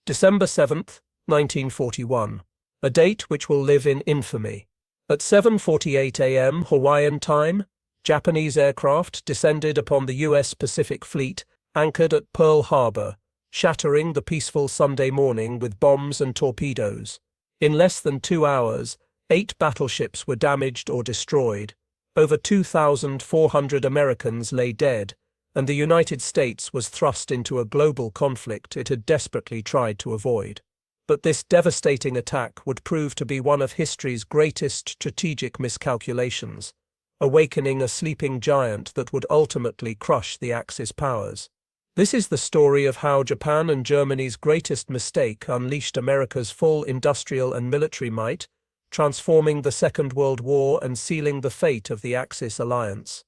December 7, 1941, a date which will live in infamy. At 7:48 a.m. Hawaiian time, Japanese aircraft descended upon the U.S. Pacific Fleet anchored at Pearl Harbor, shattering the peaceful Sunday morning with bombs and torpedoes. In less than 2 hours, 8 battleships were damaged or destroyed, over 2,400 Americans lay dead, and the United States was thrust into a global conflict it had desperately tried to avoid. But this devastating attack would prove to be one of history's greatest strategic miscalculations, awakening a sleeping giant that would ultimately crush the Axis powers. This is the story of how Japan and Germany's greatest mistake unleashed America's full industrial and military might, transforming the Second World War and sealing the fate of the Axis alliance.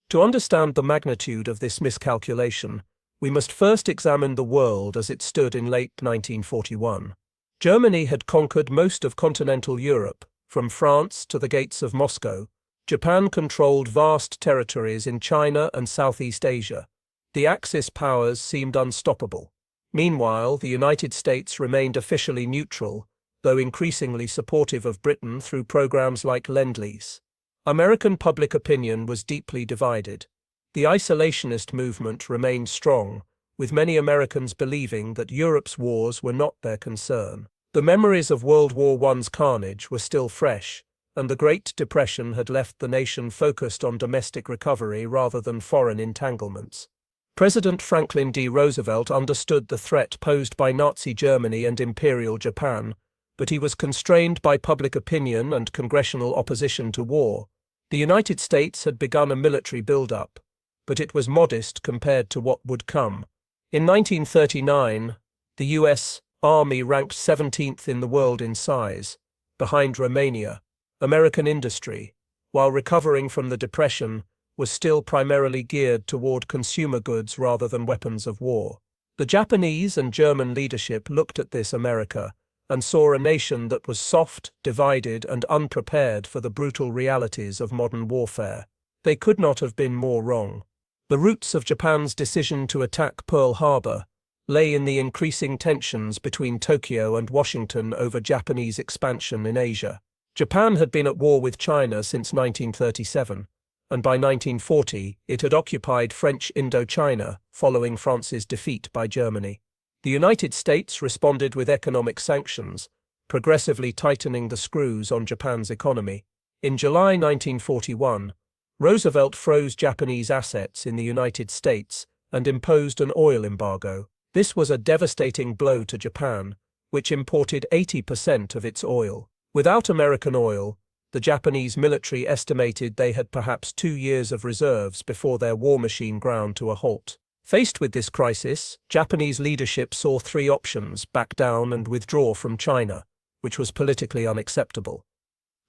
To understand the magnitude of this miscalculation, we must first examine the world as it stood in late 1941. Germany had conquered most of continental Europe, from France to the gates of Moscow. Japan controlled vast territories in China and Southeast Asia. The Axis powers seemed unstoppable. Meanwhile, the United States remained officially neutral, though increasingly supportive of Britain through programs like Lend-Lease. American public opinion was deeply divided. The isolationist movement remained strong, with many Americans believing that Europe's wars were not their concern. The memories of World War I's carnage were still fresh, and the Great Depression had left the nation focused on domestic recovery rather than foreign entanglements. President Franklin D. Roosevelt understood the threat posed by Nazi Germany and Imperial Japan, but he was constrained by public opinion and congressional opposition to war. The United States had begun a military build-up, but it was modest compared to what would come. In 1939, the U.S. Army ranked 17th in the world in size, behind Romania. American industry, while recovering from the Depression, was still primarily geared toward consumer goods rather than weapons of war. The Japanese and German leadership looked at this America and saw a nation that was soft, divided, and unprepared for the brutal realities of modern warfare. They could not have been more wrong. The roots of Japan's decision to attack Pearl Harbor lay in the increasing tensions between Tokyo and Washington over Japanese expansion in Asia. Japan had been at war with China since 1937, and by 1940 it had occupied French Indochina following France's defeat by Germany. The United States responded with economic sanctions, progressively tightening the screws on Japan's economy. In July 1941, Roosevelt froze Japanese assets in the United States and imposed an oil embargo. This was a devastating blow to Japan, which imported 80% of its oil. Without American oil, the Japanese military estimated they had perhaps 2 years of reserves before their war machine ground to a halt. Faced with this crisis, Japanese leadership saw 3 options: back down and withdraw from China, which was politically unacceptable;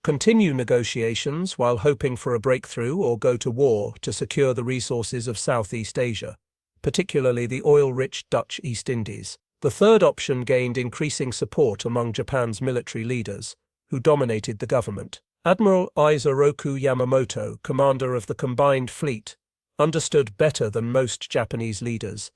continue negotiations while hoping for a breakthrough, or go to war to secure the resources of Southeast Asia, particularly the oil-rich Dutch East Indies. The third option gained increasing support among Japan's military leaders, who dominated the government. Admiral Isoroku Yamamoto, commander of the combined fleet, understood better than most Japanese leaders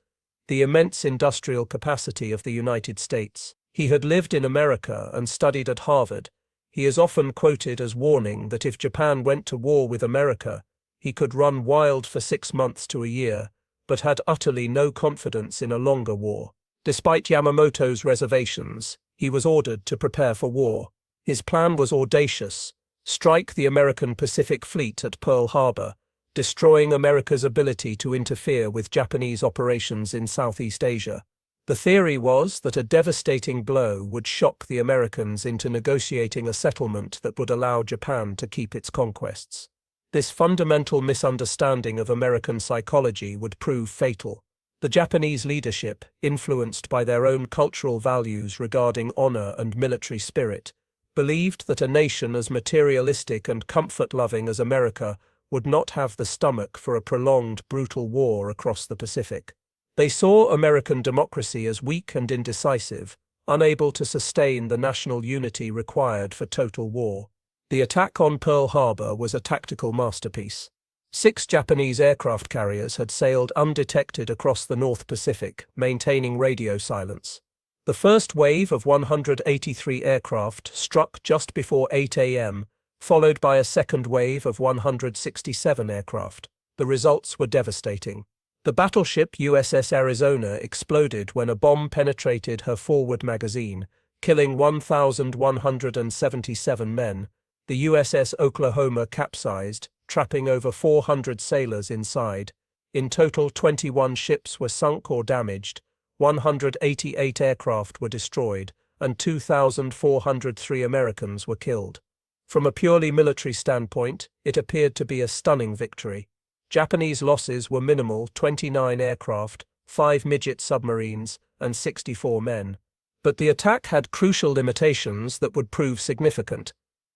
the immense industrial capacity of the United States. He had lived in America and studied at Harvard. He is often quoted as warning that if Japan went to war with America, he could run wild for 6 months to a year, but had utterly no confidence in a longer war. Despite Yamamoto's reservations, he was ordered to prepare for war. His plan was audacious: strike the American Pacific Fleet at Pearl Harbor, destroying America's ability to interfere with Japanese operations in Southeast Asia. The theory was that a devastating blow would shock the Americans into negotiating a settlement that would allow Japan to keep its conquests. This fundamental misunderstanding of American psychology would prove fatal. The Japanese leadership, influenced by their own cultural values regarding honor and military spirit, believed that a nation as materialistic and comfort-loving as America would not have the stomach for a prolonged, brutal war across the Pacific. They saw American democracy as weak and indecisive, unable to sustain the national unity required for total war. The attack on Pearl Harbor was a tactical masterpiece. 6 Japanese aircraft carriers had sailed undetected across the North Pacific, maintaining radio silence. The first wave of 183 aircraft struck just before 8 a.m., followed by a second wave of 167 aircraft. The results were devastating. The battleship USS Arizona exploded when a bomb penetrated her forward magazine, killing 1,177 men. The USS Oklahoma capsized, trapping over 400 sailors inside. In total, 21 ships were sunk or damaged, 188 aircraft were destroyed, and 2,403 Americans were killed. From a purely military standpoint, it appeared to be a stunning victory. Japanese losses were minimal: 29 aircraft, 5 midget submarines, and 64 men. But the attack had crucial limitations that would prove significant.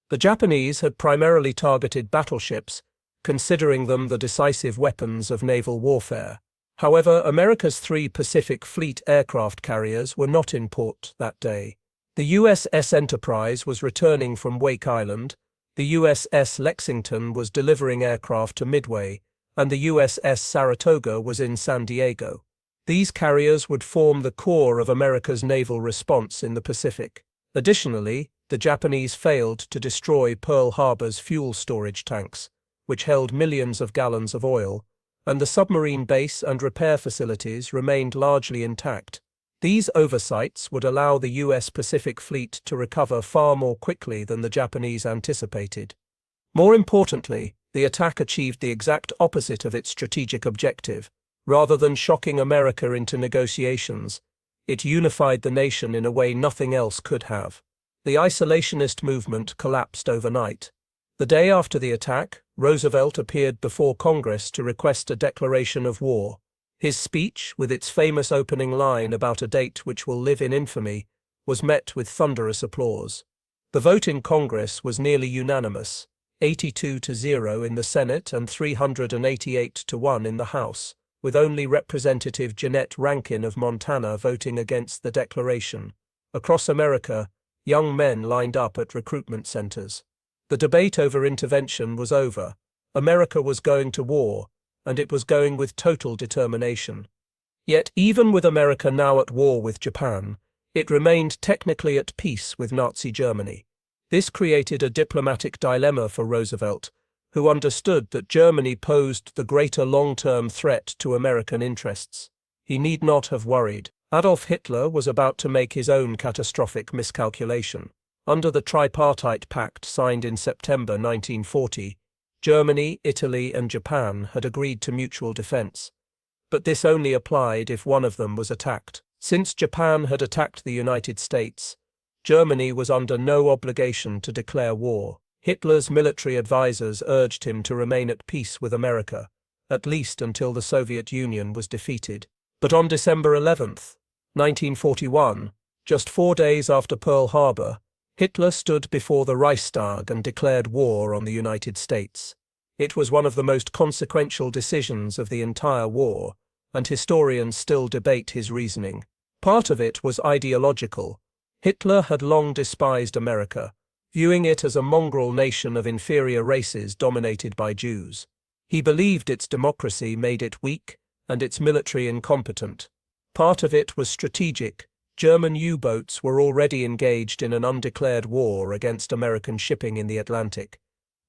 The Japanese had primarily targeted battleships, considering them the decisive weapons of naval warfare. However, America's 3 Pacific Fleet aircraft carriers were not in port that day. The USS Enterprise was returning from Wake Island, the USS Lexington was delivering aircraft to Midway, and the USS Saratoga was in San Diego. These carriers would form the core of America's naval response in the Pacific. Additionally, the Japanese failed to destroy Pearl Harbor's fuel storage tanks, which held millions of gallons of oil, and the submarine base and repair facilities remained largely intact. These oversights would allow the U.S. Pacific Fleet to recover far more quickly than the Japanese anticipated. More importantly, the attack achieved the exact opposite of its strategic objective. Rather than shocking America into negotiations, it unified the nation in a way nothing else could have. The isolationist movement collapsed overnight. The day after the attack, Roosevelt appeared before Congress to request a declaration of war. His speech, with its famous opening line about a date which will live in infamy, was met with thunderous applause. The vote in Congress was nearly unanimous, 82-0 in the Senate and 388-1 in the House, with only Representative Jeanette Rankin of Montana voting against the declaration. Across America, young men lined up at recruitment centers. The debate over intervention was over. America was going to war, and it was going with total determination. Yet even with America now at war with Japan, it remained technically at peace with Nazi Germany. This created a diplomatic dilemma for Roosevelt, who understood that Germany posed the greater long-term threat to American interests. He need not have worried. Adolf Hitler was about to make his own catastrophic miscalculation. Under the Tripartite Pact signed in September 1940, Germany, Italy, and Japan had agreed to mutual defense. But this only applied if one of them was attacked. Since Japan had attacked the United States, Germany was under no obligation to declare war. Hitler's military advisors urged him to remain at peace with America, at least until the Soviet Union was defeated. But on December 11, 1941, just 4 days after Pearl Harbor, Hitler stood before the Reichstag and declared war on the United States. It was one of the most consequential decisions of the entire war, and historians still debate his reasoning. Part of it was ideological. Hitler had long despised America, viewing it as a mongrel nation of inferior races dominated by Jews. He believed its democracy made it weak and its military incompetent. Part of it was strategic. German U-boats were already engaged in an undeclared war against American shipping in the Atlantic,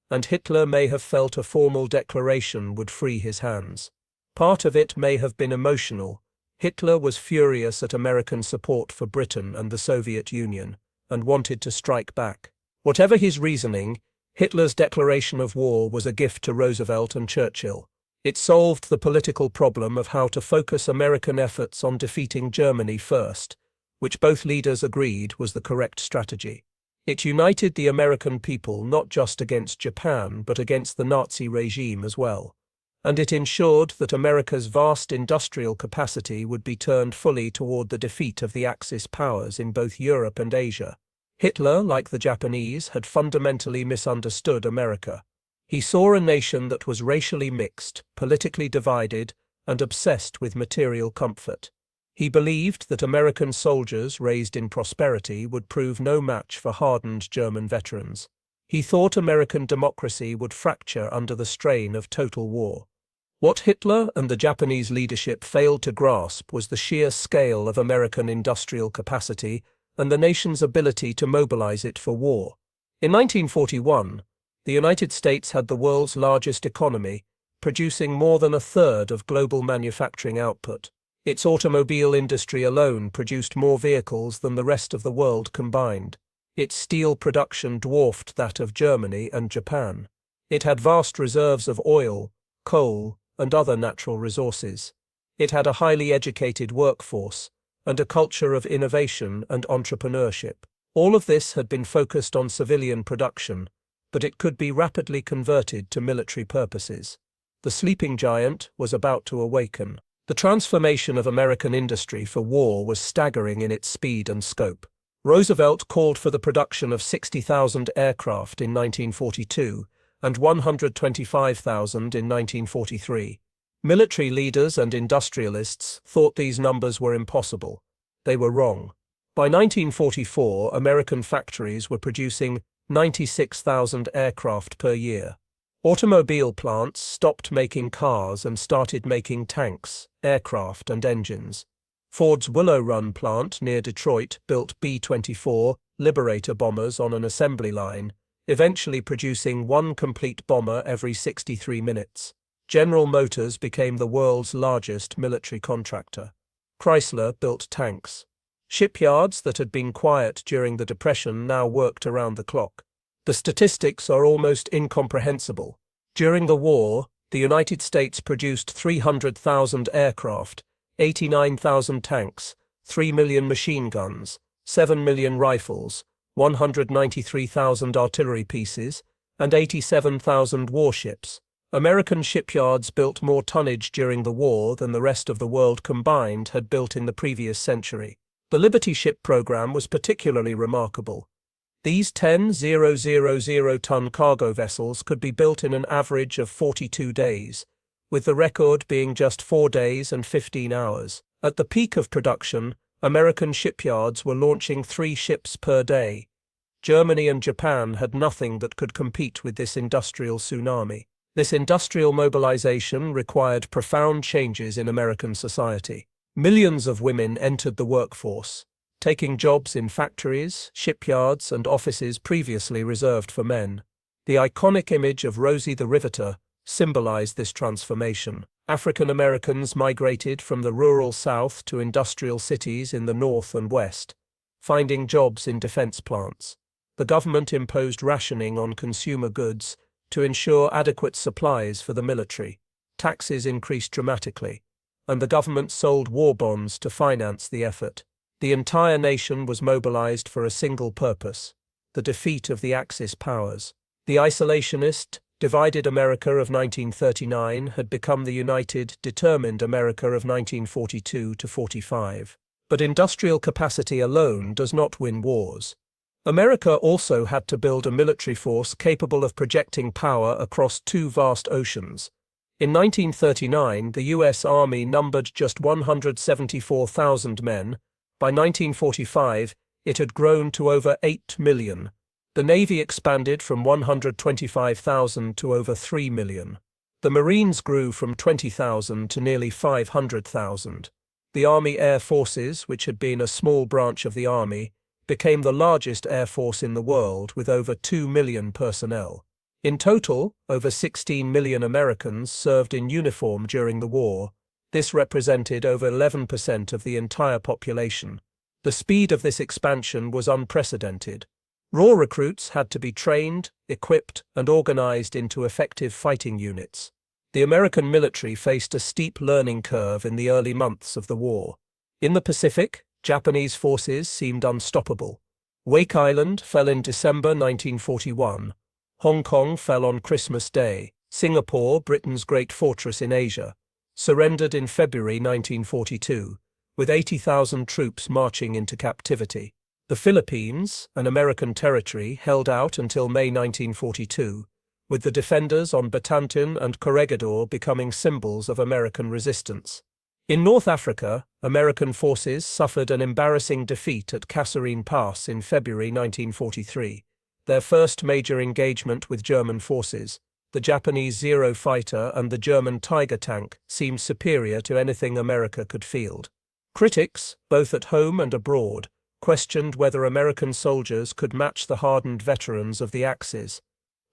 and Hitler may have felt a formal declaration would free his hands. Part of it may have been emotional. Hitler was furious at American support for Britain and the Soviet Union, and wanted to strike back. Whatever his reasoning, Hitler's declaration of war was a gift to Roosevelt and Churchill. It solved the political problem of how to focus American efforts on defeating Germany first, which both leaders agreed was the correct strategy. It united the American people not just against Japan but against the Nazi regime as well, and it ensured that America's vast industrial capacity would be turned fully toward the defeat of the Axis powers in both Europe and Asia. Hitler, like the Japanese, had fundamentally misunderstood America. He saw a nation that was racially mixed, politically divided, and obsessed with material comfort. He believed that American soldiers raised in prosperity would prove no match for hardened German veterans. He thought American democracy would fracture under the strain of total war. What Hitler and the Japanese leadership failed to grasp was the sheer scale of American industrial capacity and the nation's ability to mobilize it for war. In 1941, the United States had the world's largest economy, producing more than a third of global manufacturing output. Its automobile industry alone produced more vehicles than the rest of the world combined. Its steel production dwarfed that of Germany and Japan. It had vast reserves of oil, coal, and other natural resources. It had a highly educated workforce and a culture of innovation and entrepreneurship. All of this had been focused on civilian production, but it could be rapidly converted to military purposes. The sleeping giant was about to awaken. The transformation of American industry for war was staggering in its speed and scope. Roosevelt called for the production of 60,000 aircraft in 1942 and 125,000 in 1943. Military leaders and industrialists thought these numbers were impossible. They were wrong. By 1944, American factories were producing 96,000 aircraft per year. Automobile plants stopped making cars and started making tanks, aircraft, and engines. Ford's Willow Run plant near Detroit built B-24 Liberator bombers on an assembly line, eventually producing one complete bomber every 63 minutes. General Motors became the world's largest military contractor. Chrysler built tanks. Shipyards that had been quiet during the Depression now worked around the clock. The statistics are almost incomprehensible. During the war, the United States produced 300,000 aircraft, 89,000 tanks, 3 million machine guns, 7 million rifles, 193,000 artillery pieces, and 87,000 warships. American shipyards built more tonnage during the war than the rest of the world combined had built in the previous century. The Liberty ship program was particularly remarkable. These 10,000-ton cargo vessels could be built in an average of 42 days, with the record being just 4 days and 15 hours. At the peak of production, American shipyards were launching 3 ships per day. Germany and Japan had nothing that could compete with this industrial tsunami. This industrial mobilization required profound changes in American society. Millions of women entered the workforce, taking jobs in factories, shipyards, and offices previously reserved for men. The iconic image of Rosie the Riveter symbolized this transformation. African Americans migrated from the rural South to industrial cities in the North and West, finding jobs in defense plants. The government imposed rationing on consumer goods to ensure adequate supplies for the military. Taxes increased dramatically, and the government sold war bonds to finance the effort. The entire nation was mobilized for a single purpose: the defeat of the Axis powers. The isolationist, divided America of 1939 had become the united, determined America of 1942 to 45. But industrial capacity alone does not win wars. America also had to build a military force capable of projecting power across 2 vast oceans. In 1939, the U.S. Army numbered just 174,000 men. By 1945, it had grown to over 8 million. The Navy expanded from 125,000 to over 3 million. The Marines grew from 20,000 to nearly 500,000. The Army Air Forces, which had been a small branch of the Army, became the largest air force in the world with over 2 million personnel. In total, over 16 million Americans served in uniform during the war. This represented over 11% of the entire population. The speed of this expansion was unprecedented. Raw recruits had to be trained, equipped, and organized into effective fighting units. The American military faced a steep learning curve in the early months of the war. In the Pacific, Japanese forces seemed unstoppable. Wake Island fell in December 1941. Hong Kong fell on Christmas Day. Singapore, Britain's great fortress in Asia, surrendered in February 1942, with 80,000 troops marching into captivity. The Philippines, an American territory, held out until May 1942, with the defenders on Batantan and Corregidor becoming symbols of American resistance. In North Africa, American forces suffered an embarrassing defeat at Kasserine Pass in February 1943, their first major engagement with German forces. the Japanese Zero fighter and the German Tiger tank seemed superior to anything America could field. Critics, both at home and abroad, questioned whether American soldiers could match the hardened veterans of the Axis.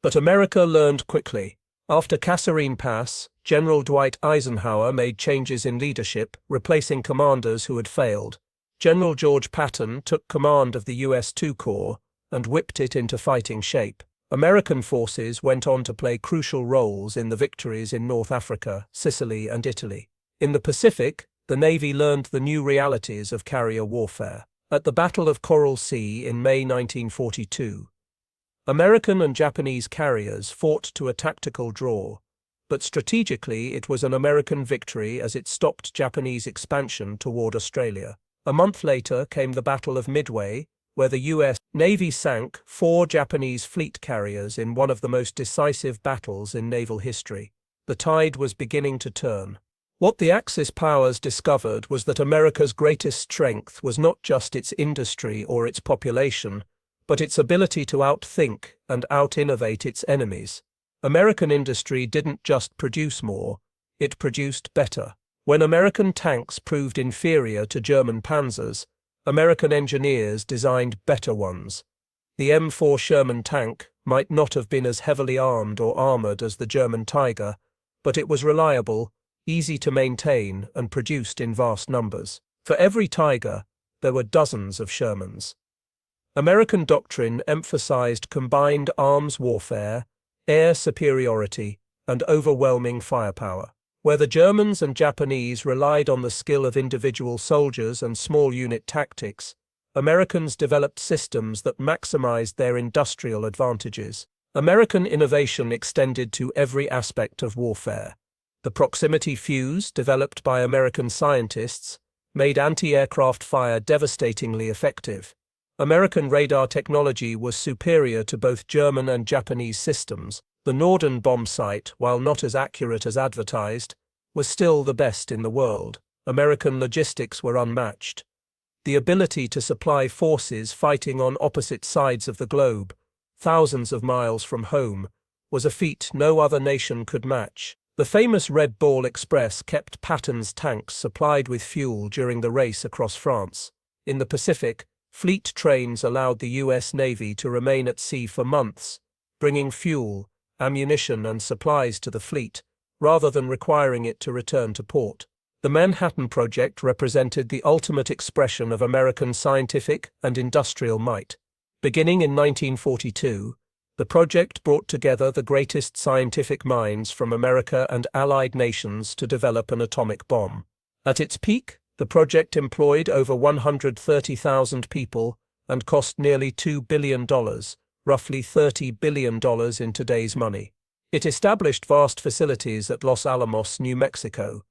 But America learned quickly. After Kasserine Pass, General Dwight Eisenhower made changes in leadership, replacing commanders who had failed. General George Patton took command of the U.S. II Corps and whipped it into fighting shape. American forces went on to play crucial roles in the victories in North Africa, Sicily, and Italy. In the Pacific, the Navy learned the new realities of carrier warfare. At the Battle of Coral Sea in May 1942, American and Japanese carriers fought to a tactical draw, but strategically it was an American victory as it stopped Japanese expansion toward Australia. A month later came the Battle of Midway, where the U.S. Navy sank 4 Japanese fleet carriers in one of the most decisive battles in naval history. The tide was beginning to turn. What the Axis powers discovered was that America's greatest strength was not just its industry or its population, but its ability to outthink and out-innovate its enemies. American industry didn't just produce more, it produced better. When American tanks proved inferior to German panzers, American engineers designed better ones. The M4 Sherman tank might not have been as heavily armed or armored as the German Tiger, but it was reliable, easy to maintain, and produced in vast numbers. For every Tiger, there were dozens of Shermans. American doctrine emphasized combined arms warfare, air superiority, and overwhelming firepower. Where the Germans and Japanese relied on the skill of individual soldiers and small unit tactics, Americans developed systems that maximized their industrial advantages. American innovation extended to every aspect of warfare. The proximity fuse, developed by American scientists, made anti-aircraft fire devastatingly effective. American radar technology was superior to both German and Japanese systems. The Norden bomb sight, while not as accurate as advertised, was still the best in the world. American logistics were unmatched. The ability to supply forces fighting on opposite sides of the globe, thousands of miles from home, was a feat no other nation could match. The famous Red Ball Express kept Patton's tanks supplied with fuel during the race across France. In the Pacific, fleet trains allowed the U.S. Navy to remain at sea for months, bringing fuel, ammunition, and supplies to the fleet, rather than requiring it to return to port. The Manhattan Project represented the ultimate expression of American scientific and industrial might. Beginning in 1942, the project brought together the greatest scientific minds from America and allied nations to develop an atomic bomb. At its peak, the project employed over 130,000 people and cost nearly $2 billion, roughly $30 billion in today's money. It established vast facilities at Los Alamos, New Mexico,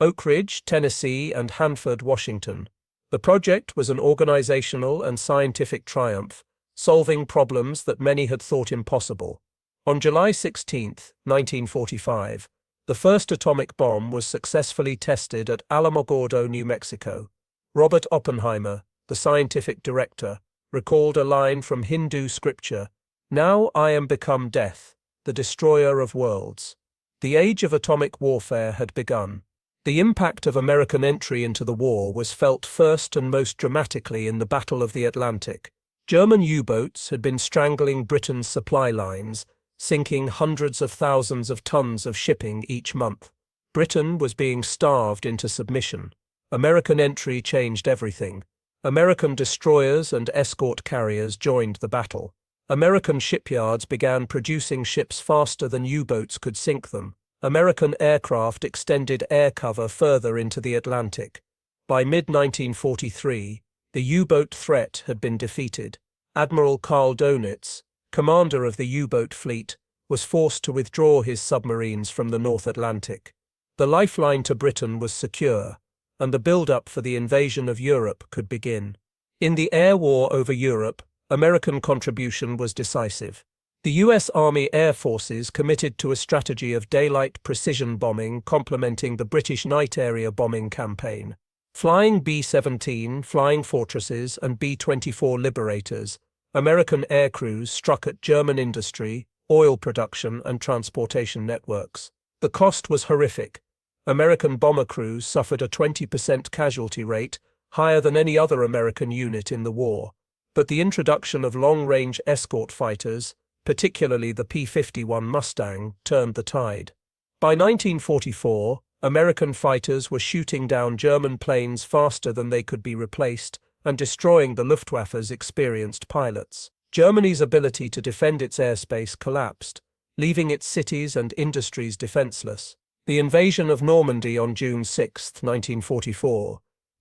Oak Ridge, Tennessee, and Hanford, Washington. The project was an organizational and scientific triumph, solving problems that many had thought impossible. On July 16, 1945, the first atomic bomb was successfully tested at Alamogordo, New Mexico. Robert Oppenheimer, the scientific director, recalled a line from Hindu scripture, "Now I am become death, the destroyer of worlds." The age of atomic warfare had begun. The impact of American entry into the war was felt first and most dramatically in the Battle of the Atlantic. German U-boats had been strangling Britain's supply lines, sinking hundreds of thousands of tons of shipping each month. Britain was being starved into submission. American entry changed everything. American destroyers and escort carriers joined the battle. American shipyards began producing ships faster than U-boats could sink them. American aircraft extended air cover further into the Atlantic. By mid-1943, the U-boat threat had been defeated. Admiral Karl Donitz, commander of the U-boat fleet, was forced to withdraw his submarines from the North Atlantic. The lifeline to Britain was secure, and the build-up for the invasion of Europe could begin. In the air war over Europe, American contribution was decisive. The U.S. Army Air Forces committed to a strategy of daylight precision bombing complementing the British night area bombing campaign. Flying B-17, Flying Fortresses, and B-24 Liberators, American aircrews struck at German industry, oil production, and transportation networks. The cost was horrific. American bomber crews suffered a 20% casualty rate, higher than any other American unit in the war. But the introduction of long-range escort fighters, particularly the P-51 Mustang, turned the tide. By 1944, American fighters were shooting down German planes faster than they could be replaced and destroying the Luftwaffe's experienced pilots. Germany's ability to defend its airspace collapsed, leaving its cities and industries defenseless. The invasion of Normandy on June 6, 1944,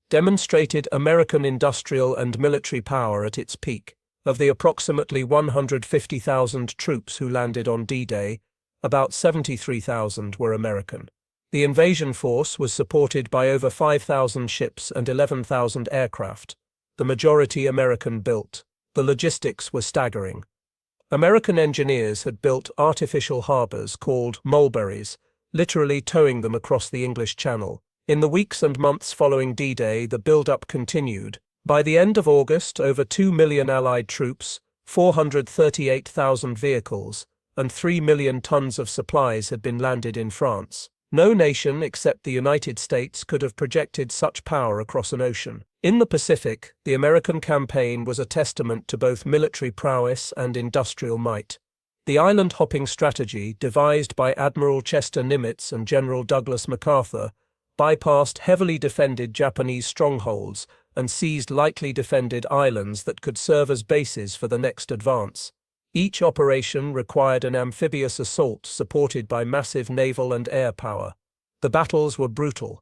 demonstrated American industrial and military power at its peak. Of the approximately 150,000 troops who landed on D-Day, about 73,000 were American. The invasion force was supported by over 5,000 ships and 11,000 aircraft, the majority American-built. The logistics were staggering. American engineers had built artificial harbors called mulberries, literally towing them across the English Channel. In the weeks and months following D-Day, the build-up continued. By the end of August, over 2 million Allied troops, 438,000 vehicles, and 3 million tons of supplies had been landed in France. No nation except the United States could have projected such power across an ocean. In the Pacific, the American campaign was a testament to both military prowess and industrial might. The island-hopping strategy, devised by Admiral Chester Nimitz and General Douglas MacArthur, bypassed heavily defended Japanese strongholds and seized lightly defended islands that could serve as bases for the next advance. Each operation required an amphibious assault supported by massive naval and air power. The battles were brutal.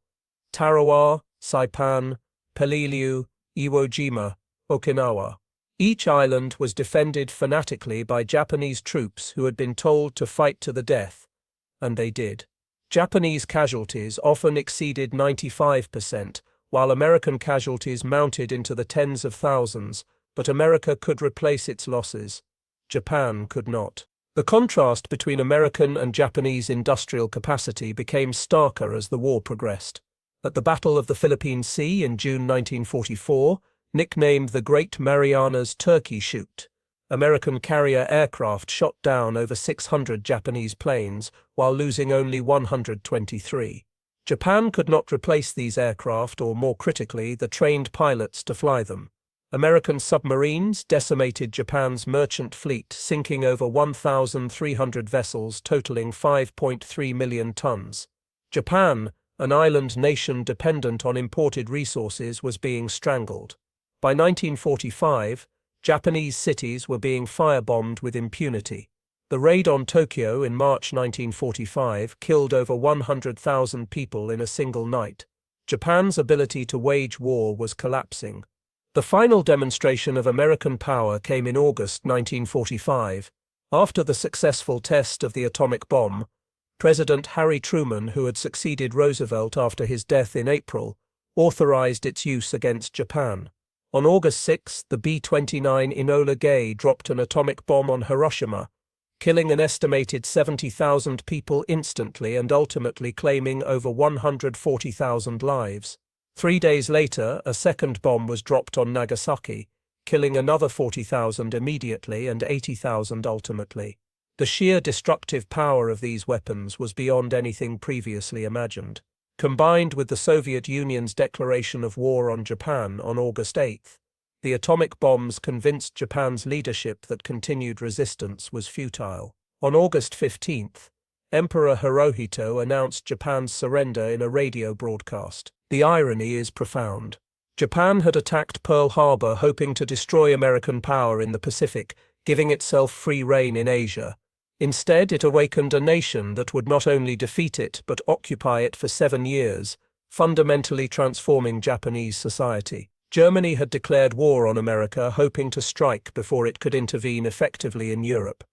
Tarawa, Saipan, Peleliu, Iwo Jima, Okinawa. Each island was defended fanatically by Japanese troops who had been told to fight to the death, and they did. Japanese casualties often exceeded 95%, while American casualties mounted into the tens of thousands, but America could replace its losses. Japan could not. The contrast between American and Japanese industrial capacity became starker as the war progressed. At the Battle of the Philippine Sea in June 1944, nicknamed the Great Marianas Turkey Shoot, American carrier aircraft shot down over 600 Japanese planes while losing only 123. Japan could not replace these aircraft or, more critically, the trained pilots to fly them. American submarines decimated Japan's merchant fleet, sinking over 1,300 vessels totaling 5.3 million tons. Japan, an island nation dependent on imported resources, was being strangled. By 1945, Japanese cities were being firebombed with impunity. The raid on Tokyo in March 1945 killed over 100,000 people in a single night. Japan's ability to wage war was collapsing. The final demonstration of American power came in August 1945. After the successful test of the atomic bomb, President Harry Truman, who had succeeded Roosevelt after his death in April, authorized its use against Japan. On August 6, the B-29 Enola Gay dropped an atomic bomb on Hiroshima, killing an estimated 70,000 people instantly and ultimately claiming over 140,000 lives. 3 days later, a second bomb was dropped on Nagasaki, killing another 40,000 immediately and 80,000 ultimately. The sheer destructive power of these weapons was beyond anything previously imagined. Combined with the Soviet Union's declaration of war on Japan on August 8, the atomic bombs convinced Japan's leadership that continued resistance was futile. On August 15, Emperor Hirohito announced Japan's surrender in a radio broadcast. The irony is profound. Japan had attacked Pearl Harbor hoping to destroy American power in the Pacific, giving itself free rein in Asia. Instead, it awakened a nation that would not only defeat it but occupy it for 7 years, fundamentally transforming Japanese society. Germany had declared war on America, hoping to strike before it could intervene effectively in Europe.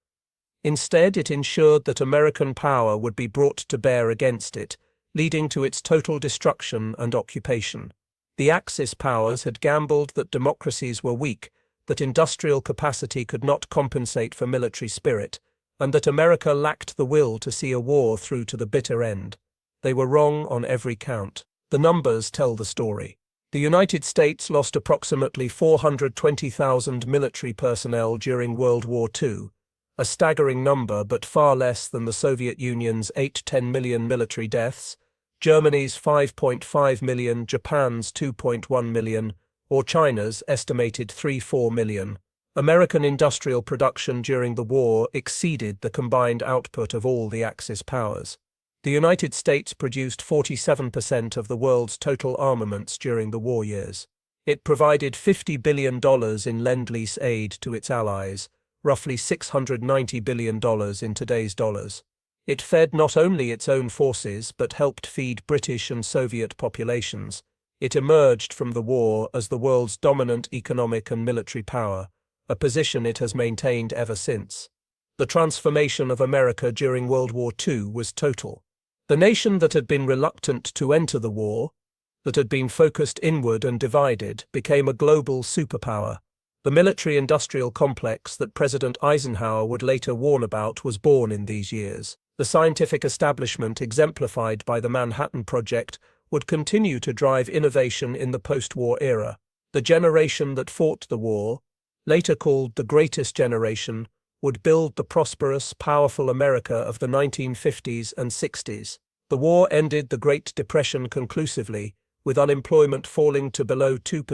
Instead, it ensured that American power would be brought to bear against it, leading to its total destruction and occupation. The Axis powers had gambled that democracies were weak, that industrial capacity could not compensate for military spirit, and that America lacked the will to see a war through to the bitter end. They were wrong on every count. The numbers tell the story. The United States lost approximately 420,000 military personnel during World War II, a staggering number but far less than the Soviet Union's 8–10 million military deaths, Germany's 5.5 million, Japan's 2.1 million, or China's estimated 3–4 million. American industrial production during the war exceeded the combined output of all the Axis powers. The United States produced 47% of the world's total armaments during the war years. It provided $50 billion in Lend-Lease aid to its allies, roughly $690 billion in today's dollars. It fed not only its own forces but helped feed British and Soviet populations. It emerged from the war as the world's dominant economic and military power, a position it has maintained ever since. The transformation of America during World War II was total. The nation that had been reluctant to enter the war, that had been focused inward and divided, became a global superpower. The military-industrial complex that President Eisenhower would later warn about was born in these years. The scientific establishment exemplified by the Manhattan Project would continue to drive innovation in the post-war era. The generation that fought the war, later called the Greatest Generation, would build the prosperous, powerful America of the 1950s and 60s. The war ended the Great Depression conclusively, with unemployment falling to below 2%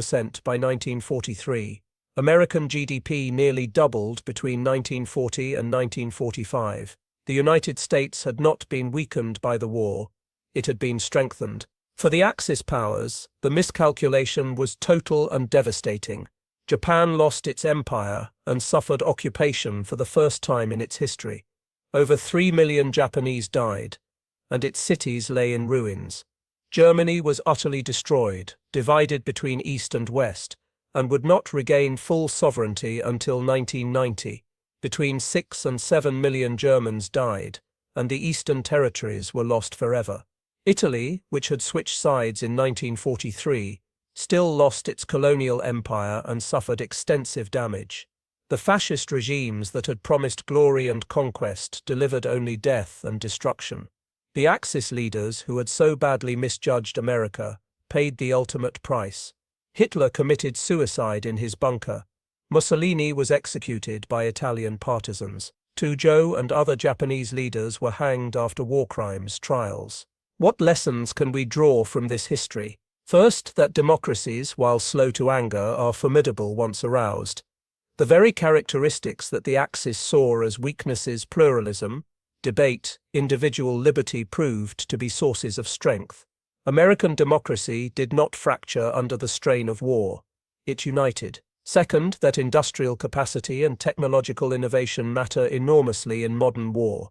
by 1943. American GDP nearly doubled between 1940 and 1945. The United States had not been weakened by the war, it had been strengthened. For the Axis powers, the miscalculation was total and devastating. Japan lost its empire and suffered occupation for the first time in its history. Over 3 million Japanese died, and its cities lay in ruins. Germany was utterly destroyed, divided between East and West, and would not regain full sovereignty until 1990. Between 6 and 7 million Germans died, and the Eastern territories were lost forever. Italy, which had switched sides in 1943, still lost its colonial empire and suffered extensive damage. The fascist regimes that had promised glory and conquest delivered only death and destruction. The Axis leaders, who had so badly misjudged America, paid the ultimate price. Hitler committed suicide in his bunker. Mussolini was executed by Italian partisans. Tujo and other Japanese leaders were hanged after war crimes trials. What lessons can we draw from this history? First, that democracies, while slow to anger, are formidable once aroused. The very characteristics that the Axis saw as weaknesses, pluralism, debate, individual liberty, proved to be sources of strength. American democracy did not fracture under the strain of war. It united. Second, that industrial capacity and technological innovation matter enormously in modern war.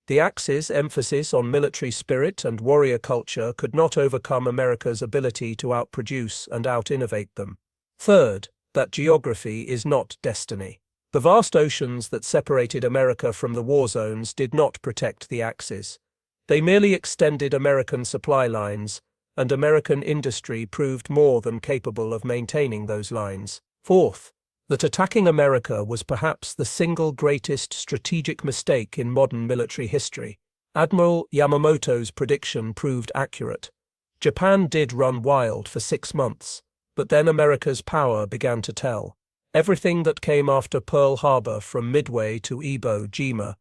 The Axis' emphasis on military spirit and warrior culture could not overcome America's ability to outproduce and out-innovate them. Third, that geography is not destiny. The vast oceans that separated America from the war zones did not protect the Axis. They merely extended American supply lines, and American industry proved more than capable of maintaining those lines. Fourth, that attacking America was perhaps the single greatest strategic mistake in modern military history. Admiral Yamamoto's prediction proved accurate. Japan did run wild for 6 months, but then America's power began to tell. Everything that came after Pearl Harbor, from Midway to Iwo Jima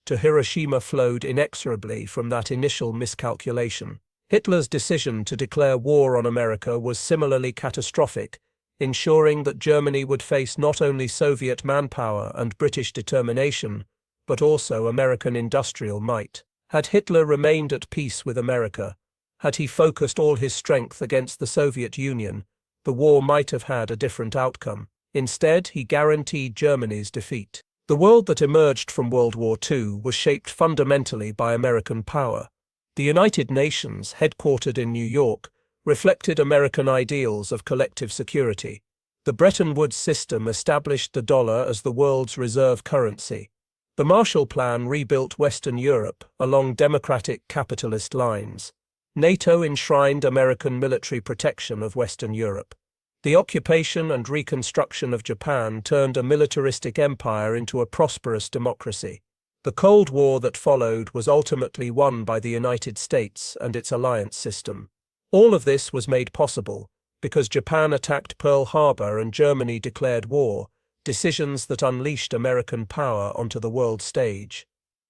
to Hiroshima, flowed inexorably from that initial miscalculation. Hitler's decision to declare war on America was similarly catastrophic, ensuring that Germany would face not only Soviet manpower and British determination, but also American industrial might. Had Hitler remained at peace with America, had he focused all his strength against the Soviet Union, the war might have had a different outcome. Instead, he guaranteed Germany's defeat. The world that emerged from World War II was shaped fundamentally by American power. The United Nations, headquartered in New York, reflected American ideals of collective security. The Bretton Woods system established the dollar as the world's reserve currency. The Marshall Plan rebuilt Western Europe along democratic capitalist lines. NATO enshrined American military protection of Western Europe. The occupation and reconstruction of Japan turned a militaristic empire into a prosperous democracy. The Cold War that followed was ultimately won by the United States and its alliance system. All of this was made possible because Japan attacked Pearl Harbor and Germany declared war, decisions that unleashed American power onto the world stage.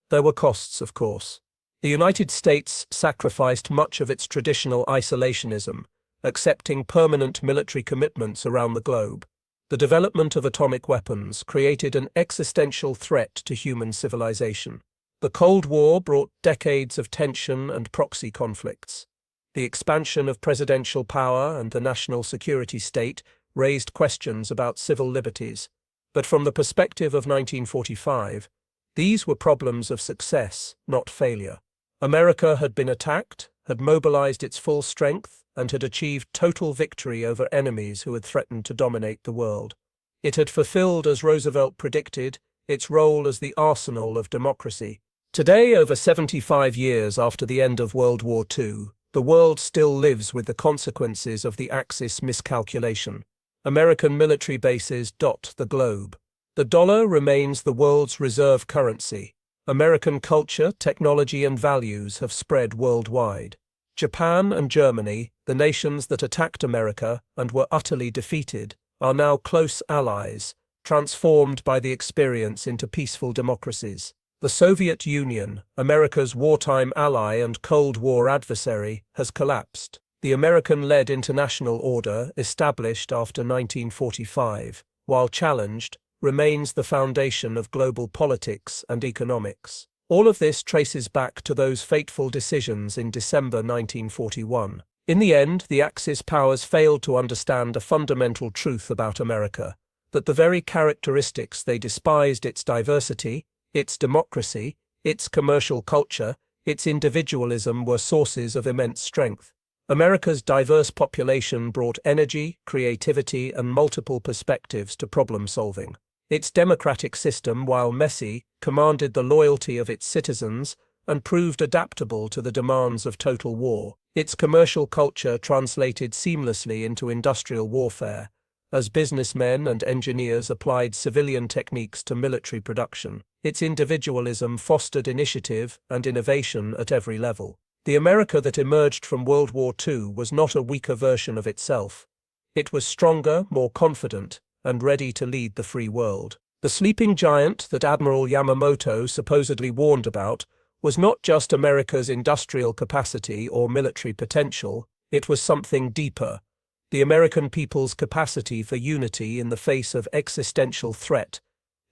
There were costs, of course. The United States sacrificed much of its traditional isolationism, accepting permanent military commitments around the globe. The development of atomic weapons created an existential threat to human civilization. The Cold War brought decades of tension and proxy conflicts. The expansion of presidential power and the national security state raised questions about civil liberties. But from the perspective of 1945, these were problems of success, not failure. America had been attacked, had mobilized its full strength, and had achieved total victory over enemies who had threatened to dominate the world. It had fulfilled, as Roosevelt predicted, its role as the arsenal of democracy. Today, over 75 years after the end of World War II, the world still lives with the consequences of the Axis miscalculation. American military bases dot the globe. The dollar remains the world's reserve currency. American culture, technology, and values have spread worldwide. Japan and Germany, the nations that attacked America and were utterly defeated, are now close allies, transformed by the experience into peaceful democracies. The Soviet Union, America's wartime ally and Cold War adversary, has collapsed. The American-led international order, established after 1945, while challenged, remains the foundation of global politics and economics. All of this traces back to those fateful decisions in December 1941. In the end, the Axis powers failed to understand a fundamental truth about America, that the very characteristics they despised, its diversity, its democracy, its commercial culture, its individualism, were sources of immense strength. America's diverse population brought energy, creativity, and multiple perspectives to problem-solving. Its democratic system, while messy, commanded the loyalty of its citizens and proved adaptable to the demands of total war. Its commercial culture translated seamlessly into industrial warfare, as businessmen and engineers applied civilian techniques to military production. Its individualism fostered initiative and innovation at every level. The America that emerged from World War II was not a weaker version of itself. It was stronger, more confident, and ready to lead the free world. The sleeping giant that Admiral Yamamoto supposedly warned about was not just America's industrial capacity or military potential, it was something deeper: the American people's capacity for unity in the face of existential threat,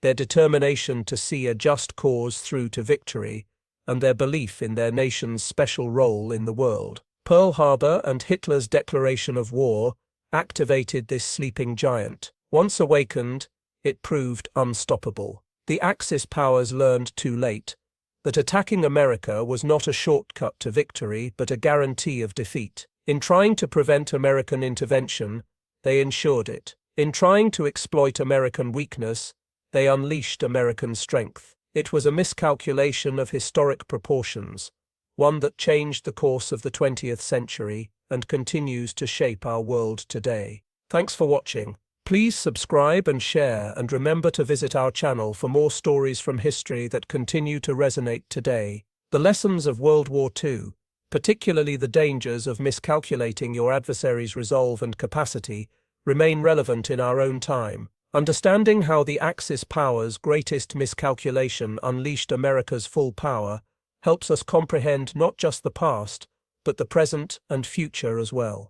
their determination to see a just cause through to victory, and their belief in their nation's special role in the world. Pearl Harbor and Hitler's declaration of war activated this sleeping giant. Once awakened, it proved unstoppable. The Axis powers learned too late that attacking America was not a shortcut to victory but a guarantee of defeat. In trying to prevent American intervention, they ensured it. In trying to exploit American weakness, they unleashed American strength. It was a miscalculation of historic proportions, one that changed the course of the 20th century and continues to shape our world today. Thanks for watching. Please subscribe and share, and remember to visit our channel for more stories from history that continue to resonate today. The lessons of World War II, particularly the dangers of miscalculating your adversary's resolve and capacity, remain relevant in our own time. Understanding how the Axis powers' greatest miscalculation unleashed America's full power helps us comprehend not just the past, but the present and future as well.